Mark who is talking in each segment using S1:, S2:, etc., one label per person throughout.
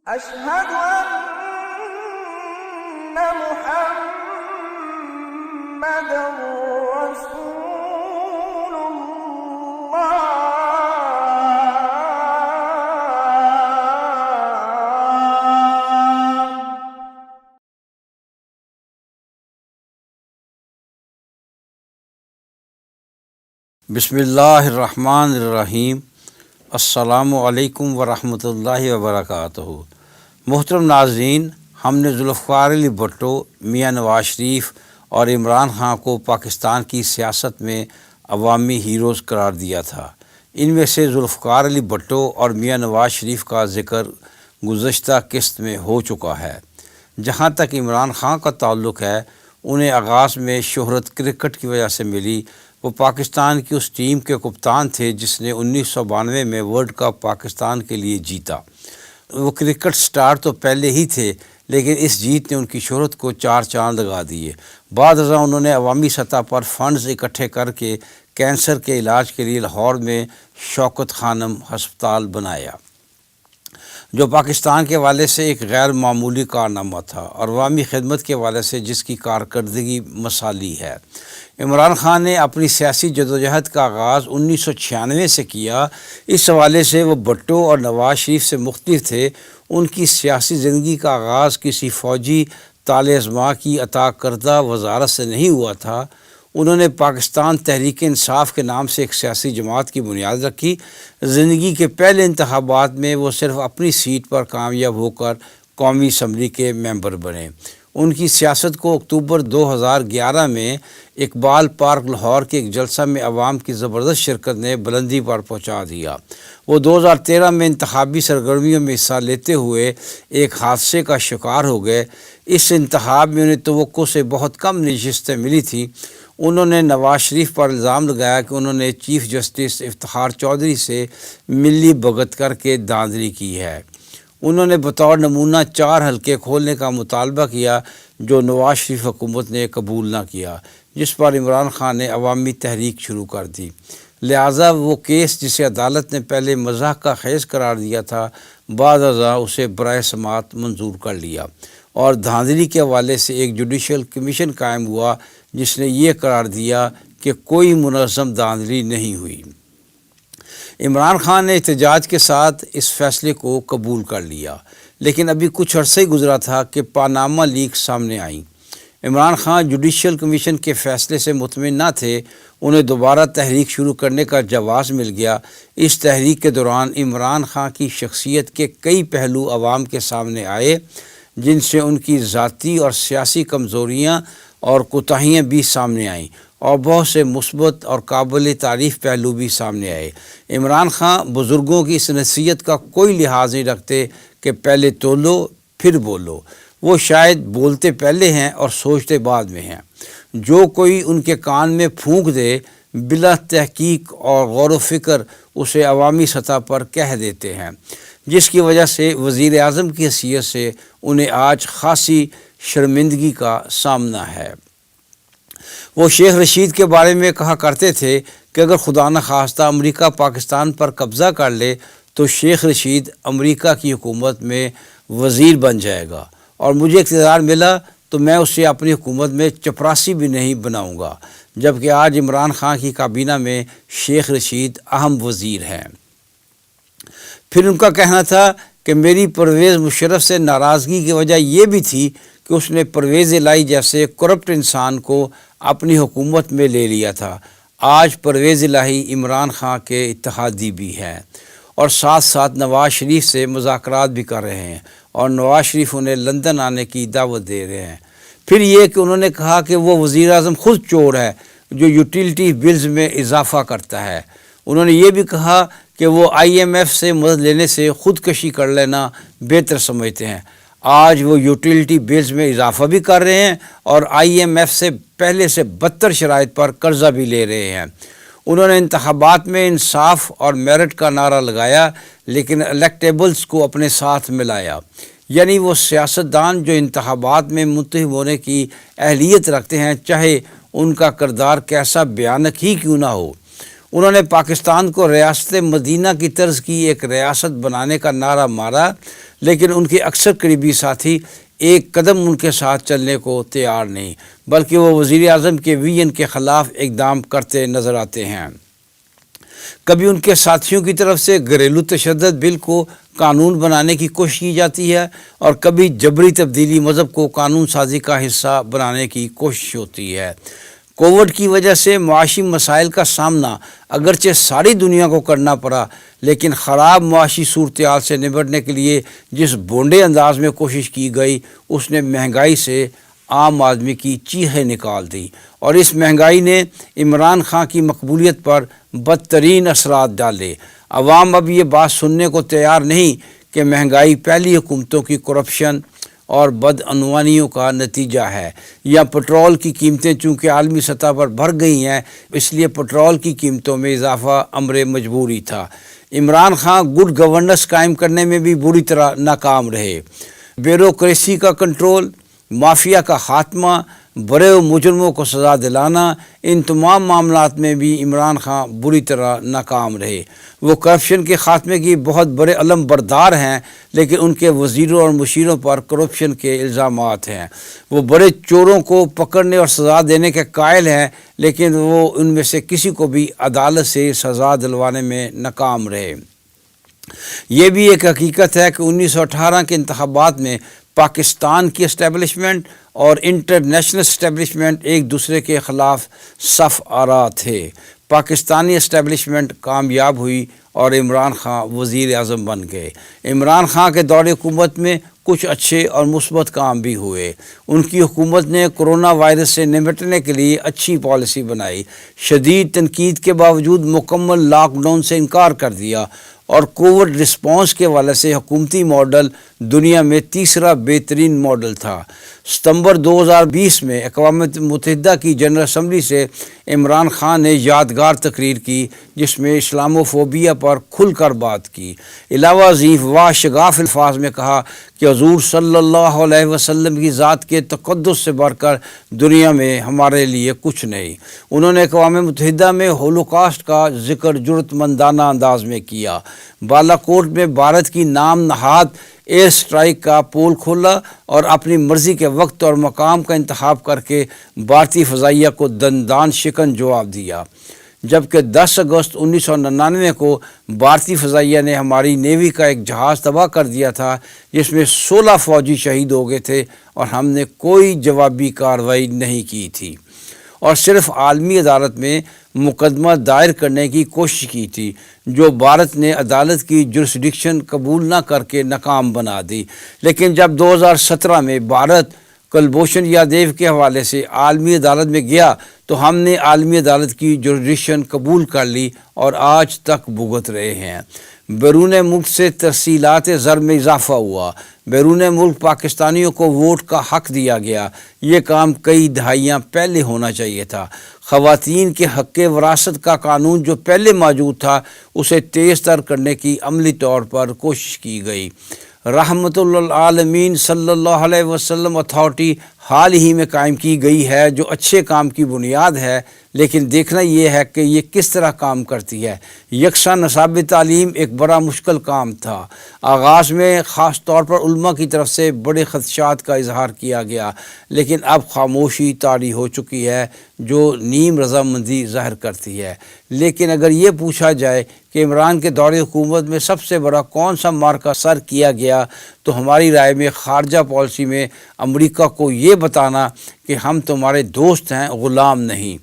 S1: أشهد أن محمد رسول الله.
S2: بسم اللہ الرحمن الرحیم. السلام علیکم ورحمۃ اللہ وبرکاتہ. محترم ناظرین، ہم نے ذوالفقار علی بھٹو، میاں نواز شریف اور عمران خان کو پاکستان کی سیاست میں عوامی ہیروز قرار دیا تھا. ان میں سے ذوالفقار علی بھٹو اور میاں نواز شریف کا ذکر گزشتہ قسط میں ہو چکا ہے. جہاں تک عمران خان کا تعلق ہے، انہیں آغاز میں شہرت کرکٹ کی وجہ سے ملی. وہ پاکستان کی اس ٹیم کے کپتان تھے جس نے 1992 میں ورلڈ کپ پاکستان کے لیے جیتا. وہ کرکٹ سٹار تو پہلے ہی تھے، لیکن اس جیت نے ان کی شہرت کو چار چاند لگا دیے. بعد ازاں انہوں نے عوامی سطح پر فنڈز اکٹھے کر کے کینسر کے علاج کے لیے لاہور میں شوکت خانم ہسپتال بنایا، جو پاکستان کے حوالے سے ایک غیر معمولی کارنامہ تھا اور عوامی خدمت کے حوالے سے جس کی کارکردگی مثالی ہے. عمران خان نے اپنی سیاسی جدوجہد کا آغاز 1996 سے کیا. اس حوالے سے وہ بھٹو اور نواز شریف سے مختلف تھے. ان کی سیاسی زندگی کا آغاز کسی فوجی طالع ازما کی عطا کردہ وزارت سے نہیں ہوا تھا. انہوں نے پاکستان تحریک انصاف کے نام سے ایک سیاسی جماعت کی بنیاد رکھی. زندگی کے پہلے انتخابات میں وہ صرف اپنی سیٹ پر کامیاب ہو کر قومی اسمبلی کے ممبر بنے. ان کی سیاست کو اکتوبر 2011 میں اقبال پارک لاہور کے ایک جلسہ میں عوام کی زبردست شرکت نے بلندی پر پہنچا دیا. وہ 2013 میں انتخابی سرگرمیوں میں حصہ لیتے ہوئے ایک حادثے کا شکار ہو گئے. اس انتخاب میں انہیں توقع سے بہت کم نشستیں ملی تھیں. انہوں نے نواز شریف پر الزام لگایا کہ انہوں نے چیف جسٹس افتخار چودھری سے ملی بھگت کر کے دھاندلی کی ہے. انہوں نے بطور نمونہ 4 حلقے کھولنے کا مطالبہ کیا جو نواز شریف حکومت نے قبول نہ کیا، جس پر عمران خان نے عوامی تحریک شروع کر دی. لہٰذا وہ کیس جسے عدالت نے پہلے مذاق کا خیز قرار دیا تھا، بعد ازاں اسے برائے سماعت منظور کر لیا اور دھاندلی کے حوالے سے ایک جوڈیشل کمیشن قائم ہوا جس نے یہ قرار دیا کہ کوئی منظم دھاندلی نہیں ہوئی. عمران خان نے احتجاج کے ساتھ اس فیصلے کو قبول کر لیا، لیکن ابھی کچھ عرصہ ہی گزرا تھا کہ پاناما لیک سامنے آئیں. عمران خان جوڈیشل کمیشن کے فیصلے سے مطمئن نہ تھے. انہیں دوبارہ تحریک شروع کرنے کا جواز مل گیا. اس تحریک کے دوران عمران خان کی شخصیت کے کئی پہلو عوام کے سامنے آئے، جن سے ان کی ذاتی اور سیاسی کمزوریاں اور کوتاہیاں بھی سامنے آئیں اور بہت سے مثبت اور قابل تعریف پہلو بھی سامنے آئے. عمران خان بزرگوں کی اس نصیحت کا کوئی لحاظ نہیں رکھتے کہ پہلے تولو پھر بولو. وہ شاید بولتے پہلے ہیں اور سوچتے بعد میں ہیں. جو کوئی ان کے کان میں پھونک دے، بلا تحقیق اور غور و فکر اسے عوامی سطح پر کہہ دیتے ہیں، جس کی وجہ سے وزیر اعظم کی حیثیت سے انہیں آج خاصی شرمندگی کا سامنا ہے. وہ شیخ رشید کے بارے میں کہا کرتے تھے کہ اگر خدا نخواستہ امریکہ پاکستان پر قبضہ کر لے تو شیخ رشید امریکہ کی حکومت میں وزیر بن جائے گا، اور مجھے اقتدار ملا تو میں اسے اپنی حکومت میں چپراسی بھی نہیں بناؤں گا. جبکہ آج عمران خان کی کابینہ میں شیخ رشید اہم وزیر ہیں. پھر ان کا کہنا تھا کہ میری پرویز مشرف سے ناراضگی کی وجہ یہ بھی تھی کہ اس نے پرویز الہی جیسے کرپٹ انسان کو اپنی حکومت میں لے لیا تھا. آج پرویز الہی عمران خان کے اتحادی بھی ہیں اور ساتھ ساتھ نواز شریف سے مذاکرات بھی کر رہے ہیں، اور نواز شریف انہیں لندن آنے کی دعوت دے رہے ہیں. پھر یہ کہ انہوں نے کہا کہ وہ وزیر اعظم خود چور ہے جو یوٹیلٹی بلز میں اضافہ کرتا ہے. انہوں نے یہ بھی کہا کہ وہ IMF سے مدد لینے سے خودکشی کر لینا بہتر سمجھتے ہیں. آج وہ یوٹیلٹی بلز میں اضافہ بھی کر رہے ہیں اور IMF سے پہلے سے بدتر شرائط پر قرضہ بھی لے رہے ہیں. انہوں نے انتخابات میں انصاف اور میرٹ کا نعرہ لگایا، لیکن الیکٹیبلز کو اپنے ساتھ ملایا. یعنی وہ سیاستدان جو انتخابات میں منتخب ہونے کی اہلیت رکھتے ہیں، چاہے ان کا کردار کیسا بھیانک ہی کیوں نہ ہو. انہوں نے پاکستان کو ریاست مدینہ کی طرز کی ایک ریاست بنانے کا نعرہ مارا، لیکن ان کے اکثر قریبی ساتھی ایک قدم ان کے ساتھ چلنے کو تیار نہیں، بلکہ وہ وزیر اعظم کے ویژن کے خلاف اقدام کرتے نظر آتے ہیں۔ کبھی ان کے ساتھیوں کی طرف سے گھریلو تشدد بل کو قانون بنانے کی کوشش کی جاتی ہے، اور کبھی جبری تبدیلی مذہب کو قانون سازی کا حصہ بنانے کی کوشش ہوتی ہے۔ کووڈ کی وجہ سے معاشی مسائل کا سامنا اگرچہ ساری دنیا کو کرنا پڑا، لیکن خراب معاشی صورتحال سے نمٹنے کے لیے جس بونڈے انداز میں کوشش کی گئی، اس نے مہنگائی سے عام آدمی کی چیخیں نکال دی، اور اس مہنگائی نے عمران خان کی مقبولیت پر بدترین اثرات ڈالے۔ عوام اب یہ بات سننے کو تیار نہیں کہ مہنگائی پہلی حکومتوں کی کرپشن اور بدعنوانیوں کا نتیجہ ہے، یا پٹرول کی قیمتیں چونکہ عالمی سطح پر بڑھ گئی ہیں، اس لیے پٹرول کی قیمتوں میں اضافہ امر مجبوری تھا۔ عمران خان گڈ گورننس قائم کرنے میں بھی بری طرح ناکام رہے۔ بیوروکریسی کا کنٹرول، مافیا کا خاتمہ، بڑے مجرموں کو سزا دلانا، ان تمام معاملات میں بھی عمران خان بری طرح ناکام رہے۔ وہ کرپشن کے خاتمے کی بہت بڑے علم بردار ہیں، لیکن ان کے وزیروں اور مشیروں پر کرپشن کے الزامات ہیں۔ وہ بڑے چوروں کو پکڑنے اور سزا دینے کے قائل ہیں، لیکن وہ ان میں سے کسی کو بھی عدالت سے سزا دلوانے میں ناکام رہے۔ یہ بھی ایک حقیقت ہے کہ 1918 کے انتخابات میں پاکستان کی اسٹیبلشمنٹ اور انٹرنیشنل اسٹیبلشمنٹ ایک دوسرے کے خلاف صف آرا تھے۔ پاکستانی اسٹیبلشمنٹ کامیاب ہوئی اور عمران خان وزیر اعظم بن گئے۔ عمران خان کے دور حکومت میں کچھ اچھے اور مثبت کام بھی ہوئے۔ ان کی حکومت نے کرونا وائرس سے نمٹنے کے لیے اچھی پالیسی بنائی، شدید تنقید کے باوجود مکمل لاک ڈاؤن سے انکار کر دیا، اور کووڈ رسپانس کے حوالے سے حکومتی ماڈل دنیا میں تیسرا بہترین ماڈل تھا۔ ستمبر 2020 میں اقوام متحدہ کی جنرل اسمبلی سے عمران خان نے یادگار تقریر کی، جس میں اسلاموفوبیا پر کھل کر بات کی۔ علاوہ ازیں شگاف الفاظ میں کہا کہ حضور صلی اللہ علیہ وسلم کی ذات کے تقدس سے بڑھ کر دنیا میں ہمارے لیے کچھ نہیں۔ انہوں نے اقوام متحدہ میں ہولوکاسٹ کا ذکر جرأت مندانہ انداز میں کیا۔ بالاکوٹ میں بھارت کی نام نہاد ایئر اسٹرائیک کا پول کھولا اور اپنی مرضی کے وقت اور مقام کا انتخاب کر کے بھارتی فضائیہ کو دندان شکن جواب دیا، جبکہ 10 اگست 1999 کو بھارتی فضائیہ نے ہماری نیوی کا ایک جہاز تباہ کر دیا تھا، جس میں 16 فوجی شہید ہو گئے تھے، اور ہم نے کوئی جوابی کارروائی نہیں کی تھی، اور صرف عالمی عدالت میں مقدمہ دائر کرنے کی کوشش کی تھی، جو بھارت نے عدالت کی جورسڈکشن قبول نہ کر کے ناکام بنا دی۔ لیکن جب 2017 میں بھارت کلبھوشن یادیو کے حوالے سے عالمی عدالت میں گیا تو ہم نے عالمی عدالت کی جورسڈکشن قبول کر لی اور آج تک بھگت رہے ہیں۔ بیرون ملک سے ترسیلات زر میں اضافہ ہوا، بیرون ملک پاکستانیوں کو ووٹ کا حق دیا گیا۔ یہ کام کئی دہائیاں پہلے ہونا چاہیے تھا۔ خواتین کے حق وراثت کا قانون جو پہلے موجود تھا، اسے تیز تر کرنے کی عملی طور پر کوشش کی گئی۔ رحمت للعالمین صلی اللہ علیہ وسلم اتھارٹی حال ہی میں قائم کی گئی ہے، جو اچھے کام کی بنیاد ہے، لیکن دیکھنا یہ ہے کہ یہ کس طرح کام کرتی ہے۔ یکساں نصاب تعلیم ایک بڑا مشکل کام تھا۔ آغاز میں خاص طور پر علماء کی طرف سے بڑے خدشات کا اظہار کیا گیا، لیکن اب خاموشی طاری ہو چکی ہے، جو نیم رضامندی ظاہر کرتی ہے۔ لیکن اگر یہ پوچھا جائے کہ عمران کے دور حکومت میں سب سے بڑا کون سا مارکہ سر کیا گیا، تو ہماری رائے میں خارجہ پالیسی میں امریکہ کو یہ بتانا کہ ہم تمہارے دوست ہیں، غلام نہیں،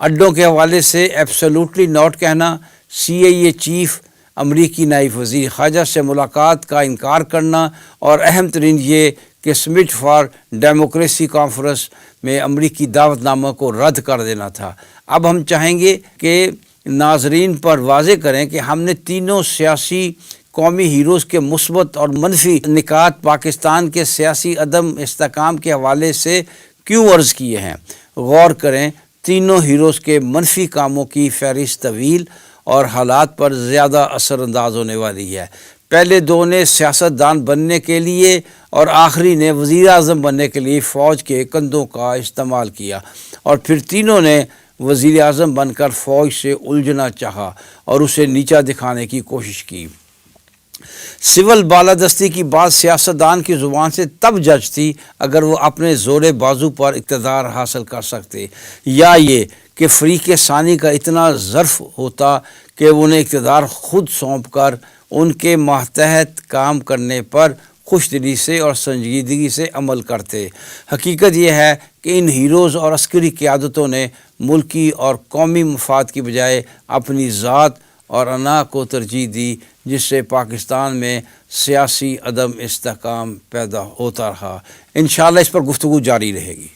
S2: اڈوں کے حوالے سے ایبسولوٹلی ناٹ کہنا، CIA چیف، امریکی نائب وزیر خارجہ سے ملاقات کا انکار کرنا، اور اہم ترین یہ کہ سمٹ فار ڈیموکریسی کانفرنس میں امریکی دعوت نامہ کو رد کر دینا تھا۔ اب ہم چاہیں گے کہ ناظرین پر واضح کریں کہ ہم نے تینوں سیاسی قومی ہیروز کے مثبت اور منفی نکات پاکستان کے سیاسی عدم استحکام کے حوالے سے کیوں عرض کیے ہیں۔ غور کریں، تینوں ہیروز کے منفی کاموں کی فہرست طویل اور حالات پر زیادہ اثر انداز ہونے والی ہے۔ پہلے دو نے سیاست دان بننے کے لیے اور آخری نے وزیر اعظم بننے کے لیے فوج کے کندھوں کا استعمال کیا، اور پھر تینوں نے وزیر اعظم بن کر فوج سے الجھنا چاہا اور اسے نیچا دکھانے کی کوشش کی۔ سول بالادستی کی بات سیاستدان کی زبان سے تب جج تھی اگر وہ اپنے زور بازو پر اقتدار حاصل کر سکتے، یا یہ کہ فریق ثانی کا اتنا ظرف ہوتا کہ انہیں اقتدار خود سونپ کر ان کے ماتحت کام کرنے پر خوش دلی سے اور سنجیدگی سے عمل کرتے۔ حقیقت یہ ہے کہ ان ہیروز اور عسکری قیادتوں نے ملکی اور قومی مفاد کی بجائے اپنی ذات اور انا کو ترجیح دی، جس سے پاکستان میں سیاسی عدم استحکام پیدا ہوتا رہا۔ انشاءاللہ اس پر گفتگو جاری رہے گی۔